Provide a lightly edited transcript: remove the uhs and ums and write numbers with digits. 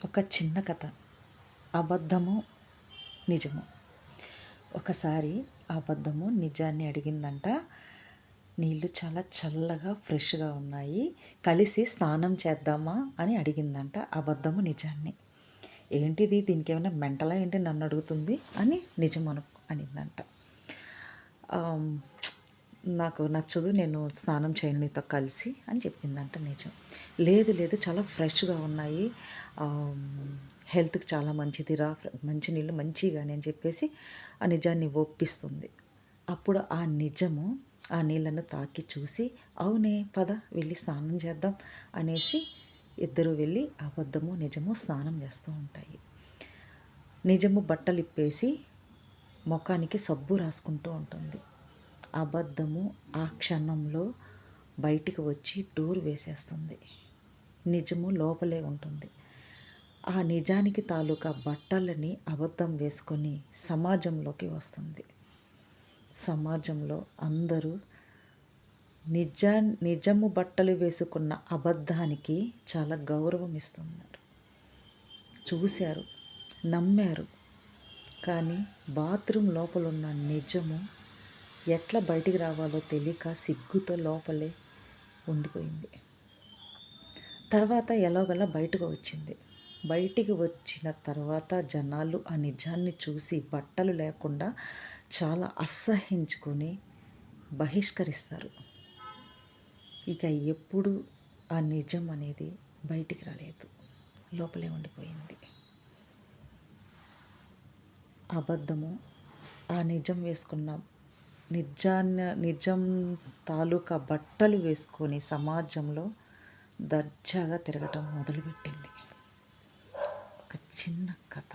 ఒక చిన్న కథ. అబద్ధము, నిజము. ఒకసారి అబద్ధము నిజాన్ని అడిగిందంట. నీళ్ళు చాలా చల్లగా, ఫ్రెష్‌గా ఉన్నాయి. కలిసి స్నానం చేద్దామా అని అడిగిందంట అబద్ధము నిజాన్ని. ఏంటిది దీనికేమైనా మెంటలా ఏంటి నన్నడుగుతుంది అని నిజం అనిందంట. ఆహ్, నాకు నచ్చదు. నేను స్నానం చేయను నీతో కలిసి అని చెప్పిందంట నిజం. లేదు లేదు చాలా ఫ్రెష్‌గా ఉన్నాయి. ఆహ్, హెల్త్‌కి చాలా మంచిదిరా మంచి నీళ్ళు మంచిగాని అని చెప్పేసి ఆ నిజాన్ని ఒప్పిస్తుంది. అప్పుడు ఆ నిజము ఆ నీళ్ళను తాకి చూసి, అవునే పద వెళ్ళి స్నానం చేద్దాం అనేసి ఇద్దరు వెళ్ళి అబద్ధము, నిజము స్నానం చేస్తూ ఉంటాయి. నిజము బట్టలిప్పేసి మొఖానికి సబ్బు రాసుకుంటూ ఉంటుంది. అబద్ధము ఆ క్షణంలో బయటికి వచ్చి డోర్ వేసేస్తుంది. నిజము లోపలే ఉంటుంది. ఆ నిజానికి తాలూకా బట్టలని అబద్ధం వేసుకొని సమాజంలోకి వస్తుంది. సమాజంలో అందరూ నిజము బట్టలు వేసుకున్న అబద్ధానికి చాలా గౌరవం ఇస్తున్నారు. చూశారు, నమ్మారు. కానీ బాత్రూమ్ లోపలున్న నిజము ఎట్లా బయటికి రావాలో తెలియక సిగ్గుతో లోపలే ఉండిపోయింది. తర్వాత ఎలాగోలా బయటకు వచ్చింది. బయటికి వచ్చిన తర్వాత జనాలు ఆ నిజాన్ని చూసి బట్టలు లేకుండా చాలా అసహ్యించుకొని బహిష్కరిస్తారు. ఇక ఎప్పుడు ఆ నిజం అనేది బయటికి రాలేదు. లోపలే ఉండిపోయింది. అబద్ధము ఆ నిజం వేసుకున్న నిజం తాలూకా బట్టలు వేసుకొని సమాజంలో దర్జాగా తిరగటం మొదలుపెట్టింది. ఒక చిన్న కథ.